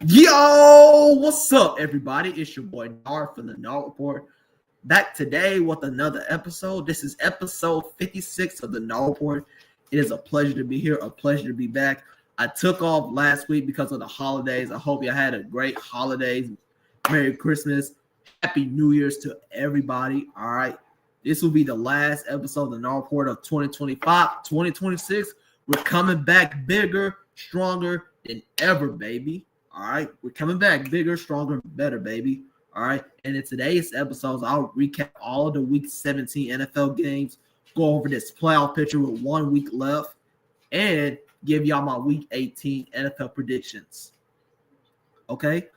Yo, what's up, everybody? It's your boy Nar from the Nar Report. Back today with another episode. This is episode 56 of the Nar Report. It is a pleasure to be here, a pleasure to be back. I took off last week because of the holidays. I hope you had a great holidays. Merry Christmas. Happy New Year's to everybody. All right. This will be the last episode of the Nar Report of 2025. 2026. We're coming back bigger, stronger than ever, baby. All right, we're coming back bigger, stronger, better, baby. All right, and in today's episodes, I'll recap all of the Week 17 NFL games, go over this playoff picture with 1 week left, and give y'all my Week 18 NFL predictions. Okay,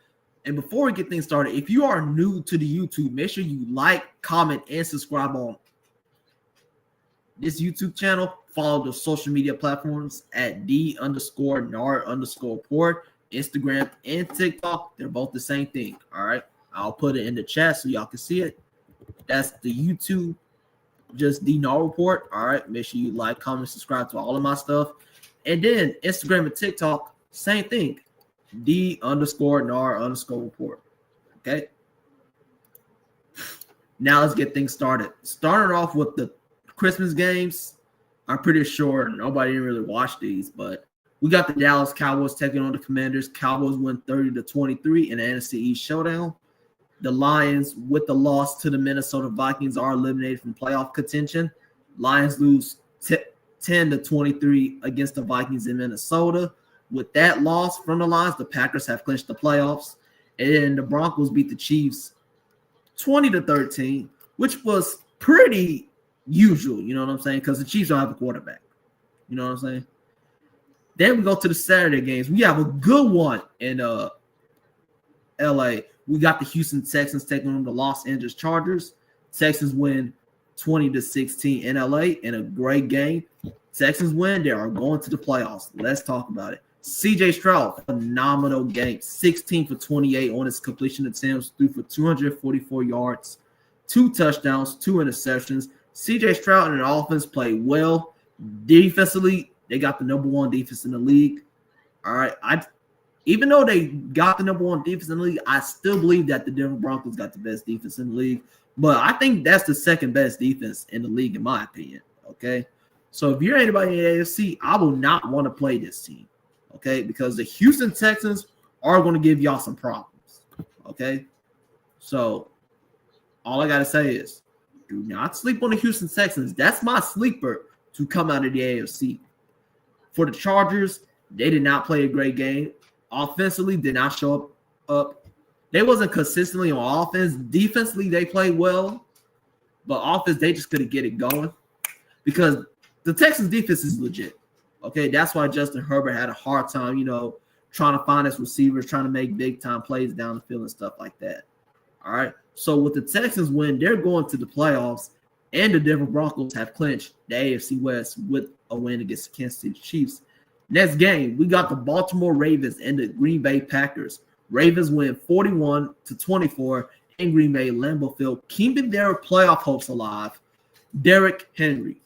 and before we get things started, if you are new to the YouTube, make sure you like, comment, and subscribe on this YouTube channel. Follow the social media platforms at _NAR_port. Instagram and TikTok, they're both the same thing. All right, I'll put it in the chat so y'all can see it. That's the YouTube, just the Nar Report. All right, make sure you like, comment, subscribe to all of my stuff. And then Instagram and TikTok, same thing, _NAR_report. Okay, now let's get things started. Starting off with the Christmas games. I'm pretty sure nobody really watched these, but we got the Dallas Cowboys taking on the Commanders. Cowboys win 30-23 in the NFC East showdown. The Lions, with the loss to the Minnesota Vikings, are eliminated from playoff contention. Lions lose 10-23 against the Vikings in Minnesota. With that loss from the Lions, the Packers have clinched the playoffs. And then the Broncos beat the Chiefs 20-13, which was pretty usual, you know what I'm saying? Because the Chiefs don't have a quarterback. You know what I'm saying? Then we go to the Saturday games. We have a good one in LA. We got the Houston Texans taking on the Los Angeles Chargers. Texans win 20-16 in LA in a great game. Texans win. They are going to the playoffs. Let's talk about it. CJ Stroud, phenomenal game. 16 for 28 on his completion attempts, threw for 244 yards, 2 touchdowns, 2 interceptions. CJ Stroud and the offense played well. Defensively, they got the number 1 defense in the league. All right. Even though they got the number 1 defense in the league, I still believe that the Denver Broncos got the best defense in the league. But I think that's the second best defense in the league, in my opinion. Okay. So if you're anybody in the AFC, I will not want to play this team. Okay. Because the Houston Texans are going to give y'all some problems. Okay. So all I got to say is do not sleep on the Houston Texans. That's my sleeper to come out of the AFC. For the Chargers, they did not play a great game. Offensively, did not show up. They wasn't consistently on offense. Defensively, they played well. But offense, they just couldn't get it going. Because the Texans' defense is legit. Okay, that's why Justin Herbert had a hard time, trying to find his receivers, trying to make big-time plays down the field and stuff like that. All right, so with the Texans win, they're going to the playoffs. And the Denver Broncos have clinched the AFC West with a win against the Kansas City Chiefs. Next game, we got the Baltimore Ravens and the Green Bay Packers. Ravens win 41-24 in Green Bay Lambeau Field, keeping their playoff hopes alive. Derrick Henry,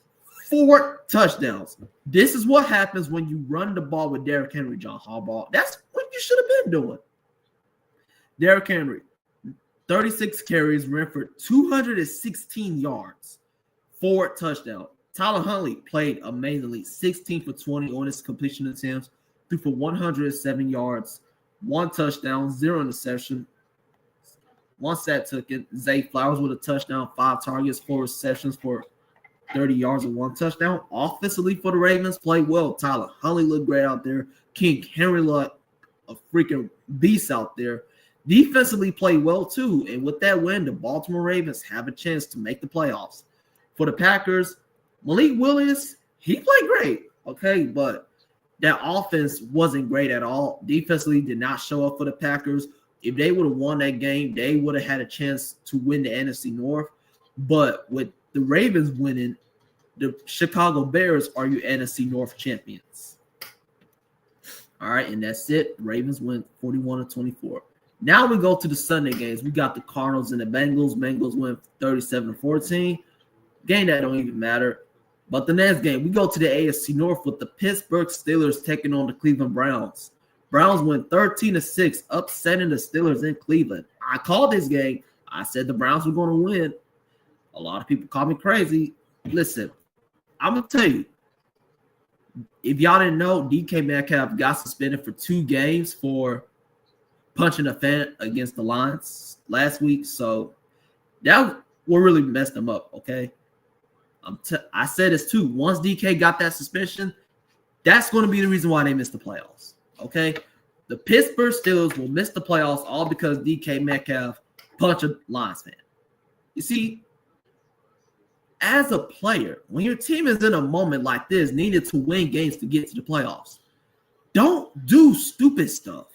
4 touchdowns. This is what happens when you run the ball with Derrick Henry, John Harbaugh. That's what you should have been doing. Derrick Henry, 36 carries, ran for 216 yards, 4 touchdowns. Tyler Huntley played amazingly, 16 for 20 on his completion attempts, threw for 107 yards, 1 touchdown, 0 interception, 1 sack taken. Zay Flowers with a touchdown, 5 targets, 4 receptions for 30 yards and 1 touchdown. Offensively for the Ravens, played well. Tyler Huntley looked great out there. King Henry looked a freaking beast out there. Defensively played well too, and with that win, the Baltimore Ravens have a chance to make the playoffs. For the Packers, Malik Willis, he played great, okay, but that offense wasn't great at all. Defensively did not show up for the Packers. If they would have won that game, they would have had a chance to win the NFC North. But with the Ravens winning, the Chicago Bears are your NFC North champions. All right, and that's it. Ravens win 41-24. Now we go to the Sunday games. We got the Cardinals and the Bengals. Bengals win 37-14. Game that don't even matter. But the next game, we go to the AFC North with the Pittsburgh Steelers taking on the Cleveland Browns. Browns win 13-6, upsetting the Steelers in Cleveland. I called this game. I said the Browns were going to win. A lot of people call me crazy. Listen, I'm going to tell you, if y'all didn't know, DK Metcalf got suspended for 2 games for punching a fan against the Lions last week. So that what really messed him up, okay? I said this too. Once DK got that suspension, that's going to be the reason why they missed the playoffs, okay? The Pittsburgh Steelers will miss the playoffs all because DK Metcalf punched a Lions fan. You see, as a player, when your team is in a moment like this, needed to win games to get to the playoffs, don't do stupid stuff,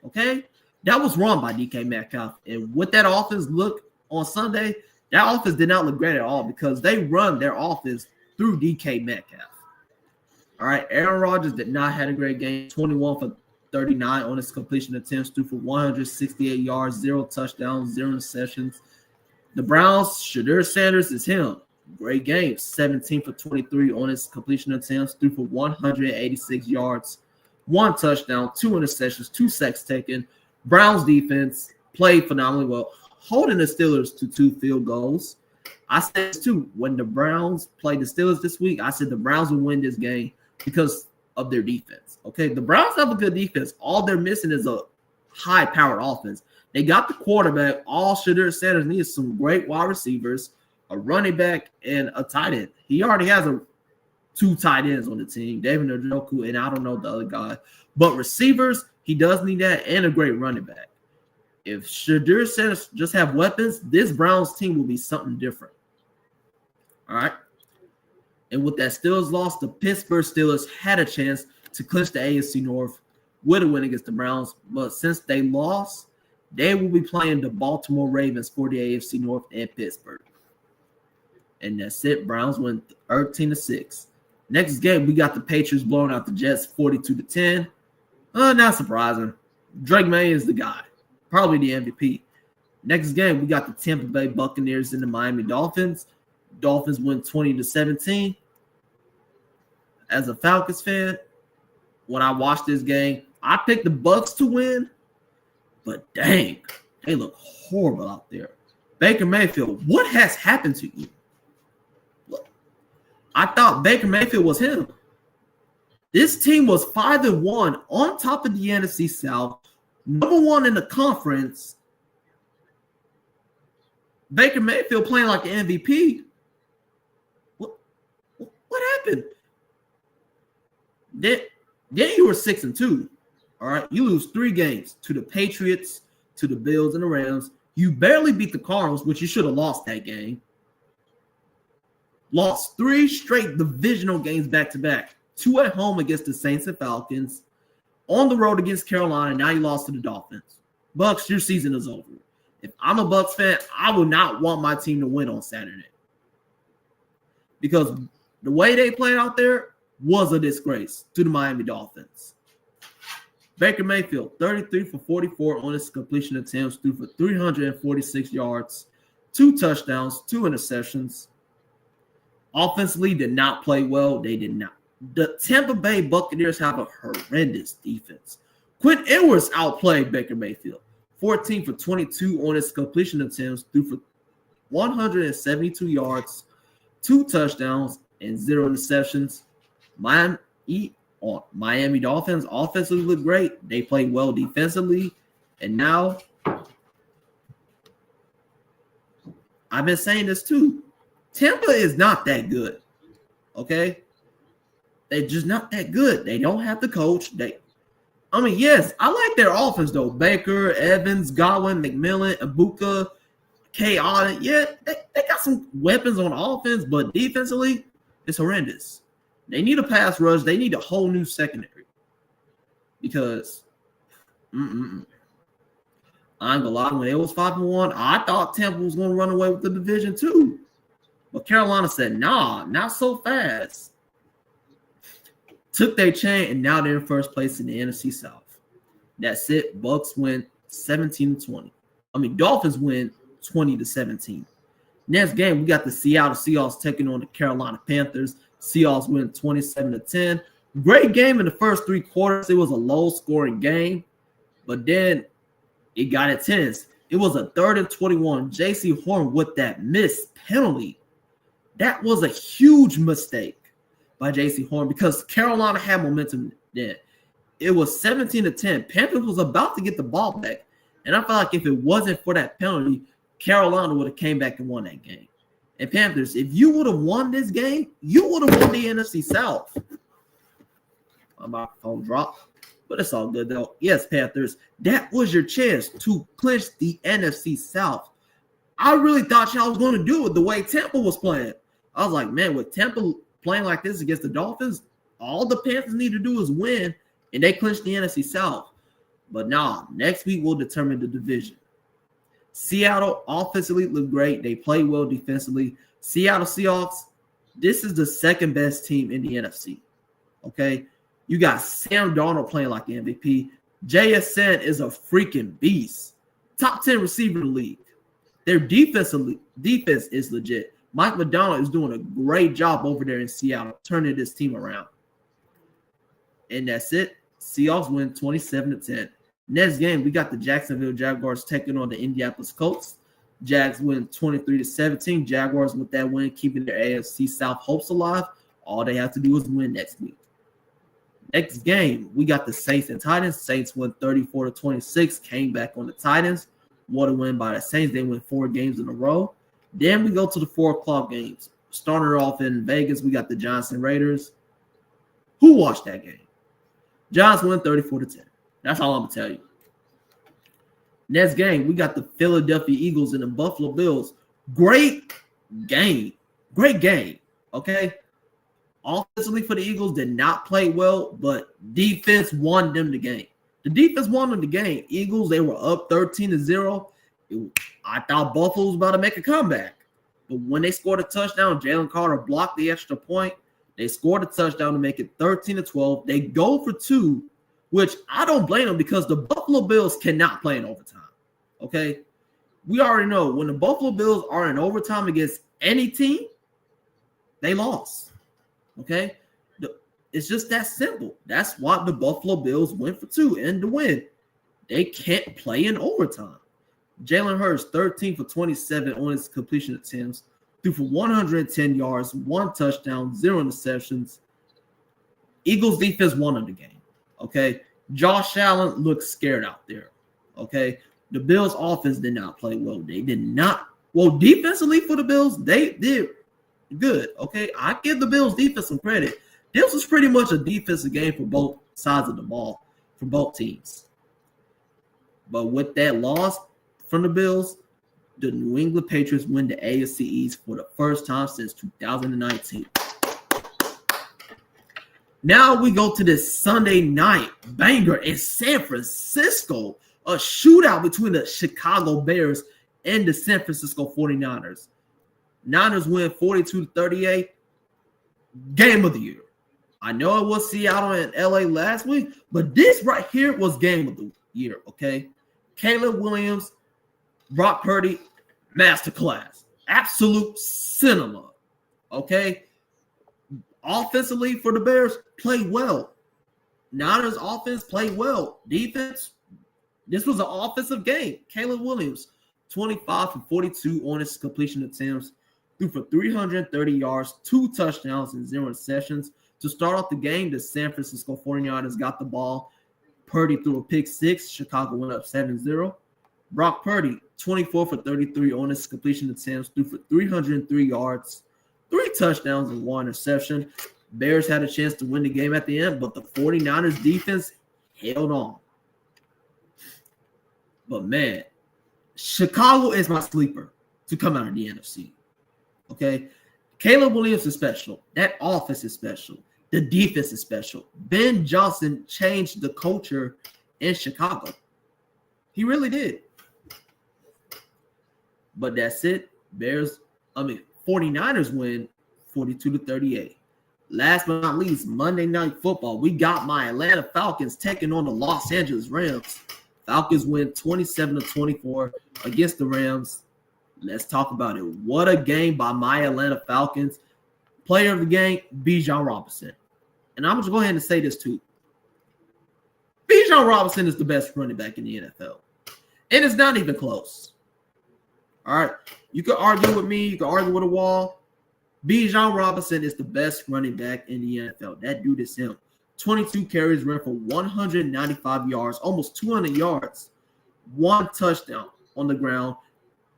okay? That was wrong by DK Metcalf. And with that offense look on Sunday, that offense did not look great at all because they run their offense through DK Metcalf. All right, Aaron Rodgers did not have a great game. 21 for 39 on his completion attempts, threw for 168 yards, 0 touchdowns, 0 interceptions. The Browns, Shadur Sanders is him. Great game. 17 for 23 on his completion attempts, threw for 186 yards, 1 touchdown, 2 interceptions, 2 sacks taken. Browns defense played phenomenally well, holding the Steelers to 2 field goals. I said this too. When the Browns played the Steelers this week, I said the Browns will win this game because of their defense. Okay, the Browns have a good defense. All they're missing is a high-powered offense. They got the quarterback. All Shadur Sanders needs some great wide receivers, a running back, and a tight end. He already has 2 tight ends on the team, David Njoku, and I don't know the other guy. But receivers, he does need that, and a great running back. If Shadur Sanders just have weapons, this Browns team will be something different. All right? And with that Steelers loss, the Pittsburgh Steelers had a chance to clinch the AFC North with a win against the Browns. But since they lost, they will be playing the Baltimore Ravens for the AFC North and Pittsburgh. And that's it. Browns win 13-6. Next game, we got the Patriots blowing out the Jets 42-10. Not surprising. Drake May is the guy. Probably the MVP. Next game, we got the Tampa Bay Buccaneers and the Miami Dolphins. Dolphins win 20-17. As a Falcons fan, when I watched this game, I picked the Bucs to win, but dang, they look horrible out there. Baker Mayfield, what has happened to you? Look, I thought Baker Mayfield was him. This team was 5-1 on top of the NFC South, number 1 in the conference. Baker Mayfield playing like the MVP. What happened? Then you were 6-2. All right, you lose 3 games to the Patriots, to the Bills, and the Rams. You barely beat the Cardinals, which you should have lost that game. Lost 3 straight divisional games back-to-back. 2 at home against the Saints and Falcons. On the road against Carolina, now you lost to the Dolphins. Bucs, your season is over. If I'm a Bucs fan, I would not want my team to win on Saturday. Because the way they played out there was a disgrace to the Miami Dolphins. Baker Mayfield, 33 for 44 on his completion attempts, threw for 346 yards, 2 touchdowns, 2 interceptions. Offensively, did not play well. They did not. The Tampa Bay Buccaneers have a horrendous defense. Quinn Ewers outplayed Baker Mayfield, 14 for 22 on his completion attempts, threw for 172 yards, 2 touchdowns, and 0 interceptions. Miami Dolphins offensively look great. They play well defensively. And now, I've been saying this too. Tampa is not that good. Okay? They're just not that good. They don't have the coach. Yes, I like their offense though. Baker, Evans, Godwin, McMillan, Ibuka, K. Allen. Yeah, they got some weapons on offense, but defensively, it's horrendous. They need a pass rush. They need a whole new secondary. Because I ain't gonna lie, when it was 5-1, I thought Tampa was gonna run away with the division too. But Carolina said, nah, not so fast. Took their chain, and now they're in first place in the NFC South. That's it. Bucs win 17-20. Dolphins win 20-17. Next game, we got the Seattle Seahawks taking on the Carolina Panthers. Seahawks win 27-10. Great game in the first 3 quarters. It was a low-scoring game, but then it got intense. It was a 3rd and 21. J.C. Horn with that missed penalty. That was a huge mistake by J.C. Horn because Carolina had momentum then. It was 17-10. Panthers was about to get the ball back, and I felt like if it wasn't for that penalty, Carolina would have came back and won that game. And Panthers, if you would have won this game, you would have won the NFC South. My microphone dropped, but it's all good though. Yes, Panthers, that was your chance to clinch the NFC South. I really thought y'all was going to do it the way Tampa was playing. I was like, man, with Tampa playing like this against the Dolphins, all the Panthers need to do is win, and they clinched the NFC South. But nah, next week will determine the division. Seattle offensively looked great. They played well defensively. Seattle Seahawks, this is the second best team in the NFC. Okay? You got Sam Darnold playing like the MVP. JSN is a freaking beast. Top 10 receiver in the league. Their defense is legit. Mike McDonald is doing a great job over there in Seattle, turning this team around. And that's it. Seahawks win 27-10. Next game, we got the Jacksonville Jaguars taking on the Indianapolis Colts. Jags win 23-17. Jaguars with that win, keeping their AFC South hopes alive. All they have to do is win next week. Next game, we got the Saints and Titans. Saints win 34-26, came back on the Titans. What a win by the Saints. They win 4 games in a row. Then we go to the 4 o'clock games. Starting off in Vegas, we got the Giants and Raiders. Who watched that game? Giants win 34-10. That's all I'm going to tell you. Next game, we got the Philadelphia Eagles and the Buffalo Bills. Great game. Great game. Okay? Offensively for the Eagles did not play well, but defense won them the game. The defense won them the game. Eagles, they were up 13-0. I thought Buffalo was about to make a comeback. But when they scored a touchdown, Jalen Carter blocked the extra point. They scored a touchdown to make it 13-12. They go for 2, which I don't blame them because the Buffalo Bills cannot play in overtime. Okay? We already know when the Buffalo Bills are in overtime against any team, they lost. Okay? It's just that simple. That's why the Buffalo Bills went for 2 and to win. They can't play in overtime. Jalen Hurts, 13 for 27 on his completion attempts, threw for 110 yards, 1 touchdown, 0 interceptions. Eagles defense won the game. Okay? Josh Allen looked scared out there. Okay? The Bills offense did not play well. They did not. Well, defensively for the Bills, they did good. Okay? I give the Bills defense some credit. This was pretty much a defensive game for both sides of the ball, for both teams. But with that loss from the Bills, the New England Patriots win the AFC East for the first time since 2019. Now we go to this Sunday night banger in San Francisco, a shootout between the Chicago Bears and the San Francisco 49ers. Niners win 42-38. Game of the year. I know it was Seattle and LA last week, but this right here was game of the year, okay? Caleb Williams, Brock Purdy, masterclass. Absolute cinema, okay? Offensively for the Bears, played well. Niners offense played well. Defense, this was an offensive game. Caleb Williams, 25 for 42 on his completion attempts, threw for 330 yards, 2 touchdowns, and 0 interceptions. To start off the game, the San Francisco 49ers got the ball. Purdy threw a pick 6. Chicago went up 7-0. Brock Purdy, 24 for 33 on his completion attempts, threw for 303 yards, 3 touchdowns, and 1 interception. Bears had a chance to win the game at the end, but the 49ers defense held on. But, man, Chicago is my sleeper to come out of the NFC. Okay? Caleb Williams is special. That offense is special. The defense is special. Ben Johnson changed the culture in Chicago. He really did. But that's it. 49ers win 42-38. Last but not least, Monday Night Football. We got my Atlanta Falcons taking on the Los Angeles Rams. Falcons win 27-24 against the Rams. Let's talk about it. What a game by my Atlanta Falcons. Player of the game, Bijan Robinson. And and I'm just go ahead and say this too. Bijan Robinson is the best running back in the NFL. And it's not even close. All right. You can argue with me. You can argue with a wall. Bijan Robinson is the best running back in the NFL. That dude is him. 22 carries, ran for 195 yards, almost 200 yards. 1 touchdown on the ground.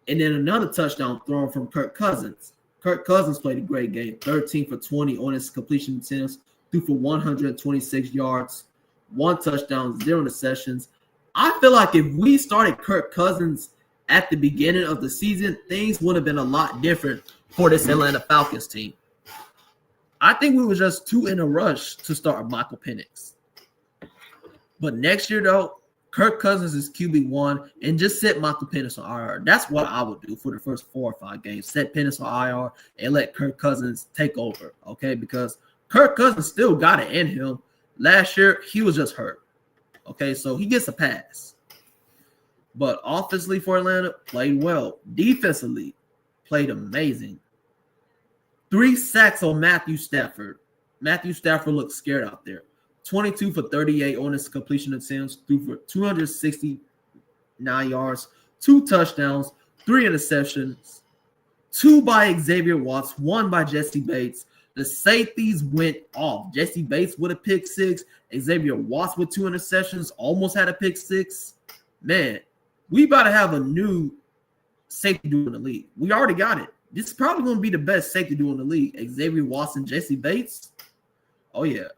And then another touchdown thrown from Kirk Cousins. Kirk Cousins played a great game. 13 for 20 on his completion attempts. Threw for 126 yards. 1 touchdown, 0 interceptions. I feel like if we started Kirk Cousins at the beginning of the season, things would have been a lot different for this Atlanta Falcons team. I think we were just too in a rush to start Michael Penix. But next year, though, Kirk Cousins is QB1 and just set Michael Penix on IR. That's what I would do for the first 4 or 5 games. Set Penix on IR and let Kirk Cousins take over, okay? Because Kirk Cousins still got it in him. Last year, he was just hurt. Okay, so he gets a pass. But offensively for Atlanta, played well. Defensively, played amazing. 3 sacks on Matthew Stafford. Matthew Stafford looked scared out there. 22 for 38 on his completion attempts, threw for 269 yards, 2 touchdowns, 3 interceptions, 2 by Xavier Watts, 1 by Jesse Bates. The safeties went off. Jesse Bates with a pick 6. Xavier Watts with 2 interceptions, almost had a pick 6. Man, we about to have a new safety duo in the league. We already got it. This is probably going to be the best safety duo in the league. Xavier Watts and Jesse Bates. Oh, yeah.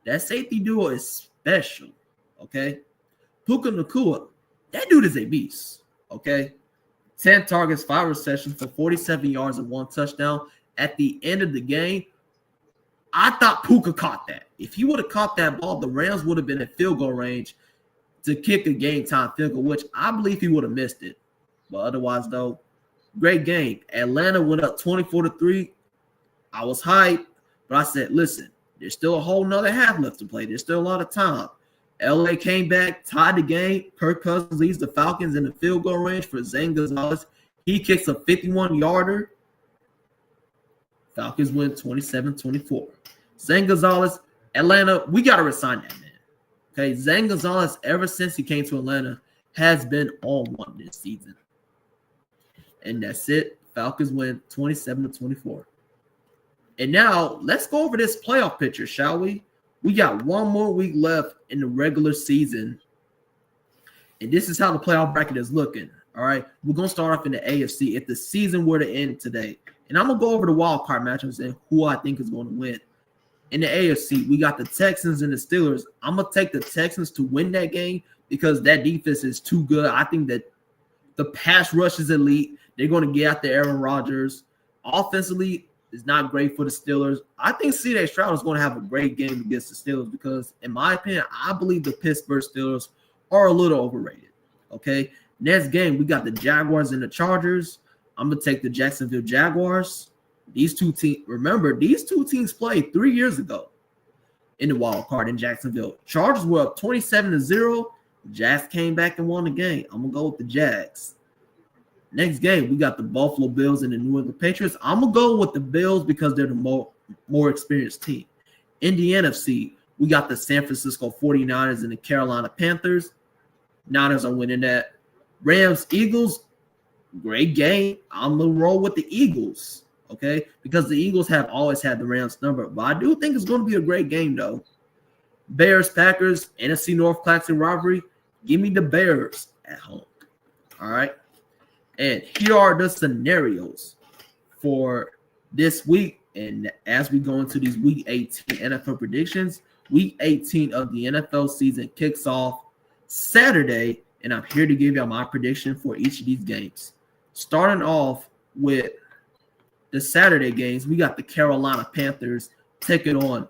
That safety duo is special, okay? Puka Nacua, that dude is a beast, okay? 10 targets, 5 receptions for 47 yards and 1 touchdown. At the end of the game, I thought Puka caught that. If he would have caught that ball, the Rams would have been in field goal range to kick a game-time field goal, which I believe he would have missed it. But otherwise, though, great game. Atlanta went up 24-3. I was hyped, but I said, listen, there's still a whole nother half left to play. There's still a lot of time. LA came back, tied the game. Kirk Cousins leads the Falcons in the field goal range for Zane Gonzalez. He kicks a 51-yarder. Falcons win 27-24. Zane Gonzalez, Atlanta, we got to resign that man. Okay, Zane Gonzalez, ever since he came to Atlanta, has been on one this season. And that's it. Falcons win 27-24. And now let's go over this playoff picture, shall we? We got 1 more week left in the regular season. And this is how the playoff bracket is looking. All right. We're going to start off in the AFC if the season were to end today. And I'm going to go over the wild card matchups and who I think is going to win. In the AFC, we got the Texans and the Steelers. I'm going to take the Texans to win that game because that defense is too good. I think that the pass rush is elite. They're going to get out there Aaron Rodgers. Offensively, it's not great for the Steelers. I think C.J. Stroud is going to have a great game against the Steelers because, in my opinion, I believe the Pittsburgh Steelers are a little overrated. Okay, next game, we got the Jaguars and the Chargers. I'm going to take the Jacksonville Jaguars. These two teams, remember, these two teams played 3 years ago in the wild card in Jacksonville. Chargers were up 27-0. Jags came back and won the game. I'm going to go with the Jags. Next game, we got the Buffalo Bills and the New England Patriots. I'm going to go with the Bills because they're the more experienced team. In the NFC, we got the San Francisco 49ers and the Carolina Panthers. Niners are winning that. Rams, Eagles, great game. I'm going to roll with the Eagles, okay, because the Eagles have always had the Rams number. But I do think it's going to be a great game, though. Bears, Packers, NFC North Classic rivalry. Give me the Bears at home, all right? And here are the scenarios for this week. And as we go into these Week 18 NFL predictions, Week 18 of the NFL season kicks off Saturday. And I'm here to give you my prediction for each of these games. Starting off with the Saturday games, we got the Carolina Panthers taking on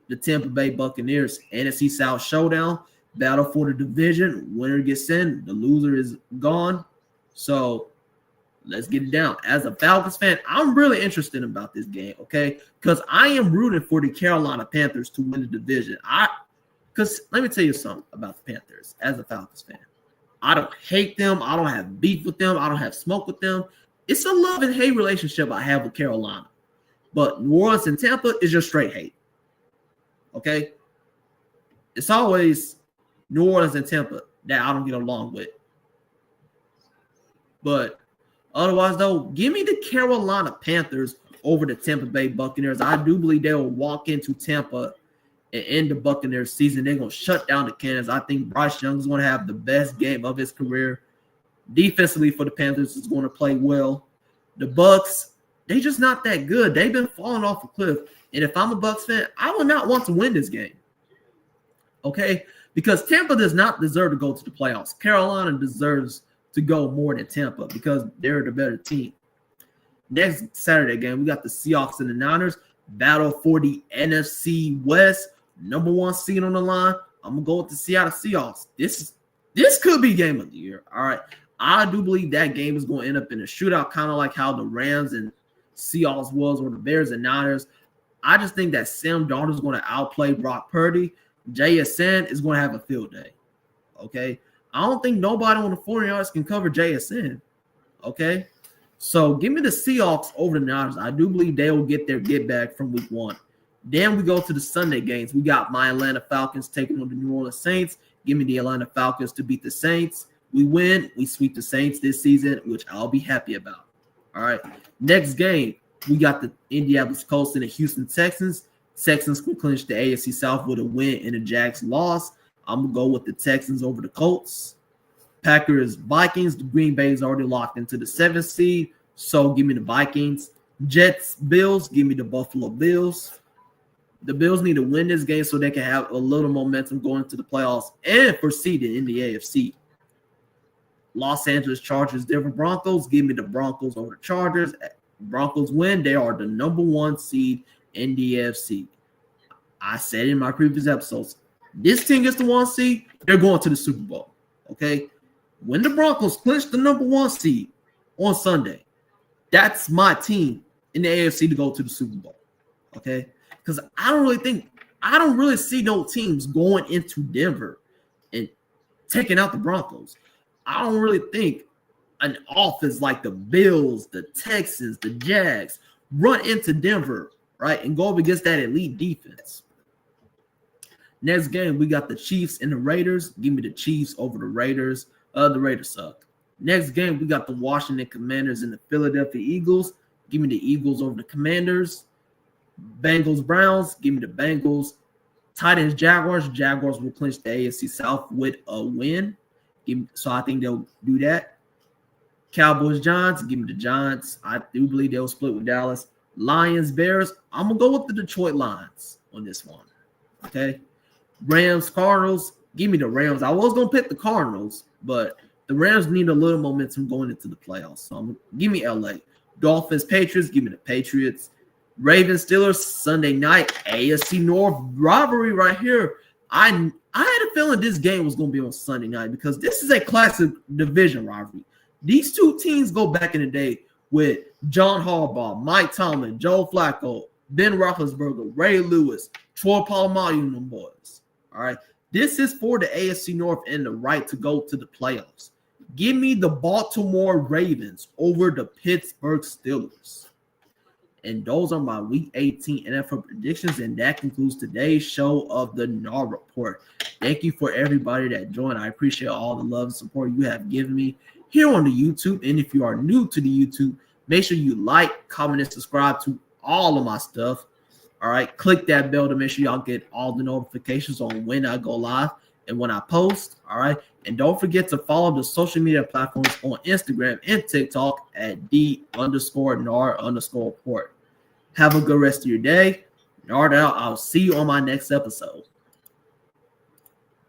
the Tampa Bay Buccaneers. NFC South showdown, battle for the division. Winner gets in, the loser is gone. So let's get it down. As a Falcons fan, I'm really interested about this game, okay? Because I am rooting for the Carolina Panthers to win the division. Because let me tell you something about the Panthers as a Falcons fan. I don't hate them. I don't have beef with them. I don't have smoke with them. It's a love and hate relationship I have with Carolina. But New Orleans and Tampa is just straight hate. Okay. It's always New Orleans and Tampa that I don't get along with. But otherwise, though, give me the Carolina Panthers over the Tampa Bay Buccaneers. I do believe they will walk into Tampa and end the Buccaneers season. They're going to shut down the Cannons. I think Bryce Young is going to have the best game of his career. Defensively for the Panthers is going to play well. The Bucs, they just not that good. They've been falling off a cliff. And if I'm a Bucs fan, I would not want to win this game. Okay? Because Tampa does not deserve to go to the playoffs. Carolina deserves to go more than Tampa because they're the better team. Next Saturday game, we got the Seahawks and the Niners. Battle for the NFC West. Number 1 seed on the line. I'm going to go with the Seattle Seahawks. This could be game of the year. All right. I do believe that game is going to end up in a shootout, kind of like how the Rams and Seahawks was, or the Bears and Niners. I just think that Sam Darnold is going to outplay Brock Purdy. JSN is going to have a field day. Okay. I don't think nobody on the 40 yards can cover JSN. Okay. So give me the Seahawks over the Niners. I do believe they will get their get back from week 1. Then we go to the Sunday games. We got my Atlanta Falcons taking on the New Orleans Saints. Give me the Atlanta Falcons to beat the Saints. We win. We sweep the Saints this season, which I'll be happy about. All right. Next game, we got the Indianapolis Colts and the Houston Texans. Texans will clinch the AFC South with a win and the Jags loss. I'm going to go with the Texans over the Colts. Packers, Vikings. The Green Bay is already locked into the 7th seed, so give me the Vikings. Jets, Bills. Give me the Buffalo Bills. The Bills need to win this game so they can have a little momentum going to the playoffs and proceeding in the AFC. Los Angeles Chargers, Denver Broncos. Give me the Broncos over the Chargers. Broncos win. They are the number 1 seed in the AFC. I said in my previous episodes, this team gets the 1 seed, they're going to the Super Bowl. Okay? When the Broncos clinch the number 1 seed on Sunday, that's my team in the AFC to go to the Super Bowl. Okay? Because I don't really see no teams going into Denver and taking out the Broncos. I don't really think an offense like the Bills, the Texans, the Jags run into Denver, right, and go up against that elite defense. Next game, we got the Chiefs and the Raiders. Give me the Chiefs over the Raiders. The Raiders suck. Next game, we got the Washington Commanders and the Philadelphia Eagles. Give me the Eagles over the Commanders. Bengals, Browns. Give me the Bengals. Titans, Jaguars. Jaguars will clinch the AFC South with a win. So I think they'll do that. Cowboys, Giants. Give me the Giants. I do believe they'll split with Dallas. Lions, Bears. I'm going to go with the Detroit Lions on this one. Okay. Rams, Cardinals. Give me the Rams. I was going to pick the Cardinals, but the Rams need a little momentum going into the playoffs. So give me LA. Dolphins, Patriots. Give me the Patriots. Ravens, Steelers, Sunday night. AFC North rivalry right here. I had a feeling this game was going to be on Sunday night because this is a classic division rivalry. These two teams go back in the day with John Harbaugh, Mike Tomlin, Joe Flacco, Ben Roethlisberger, Ray Lewis, Troy Polamalu, and them boys. All right. This is for the AFC North and the right to go to the playoffs. Give me the Baltimore Ravens over the Pittsburgh Steelers. And those are my Week 18 NFL predictions, and that concludes today's show of the NAR Report. Thank you for everybody that joined. I appreciate all the love and support you have given me here on the YouTube. And if you are new to the YouTube, make sure you like, comment, and subscribe to all of my stuff. All right, click that bell to make sure y'all get all the notifications on when I go live and when I post. All right, and don't forget to follow the social media platforms on Instagram and TikTok at _NAR_report. Have a good rest of your day. NAR out. I'll see you on my next episode.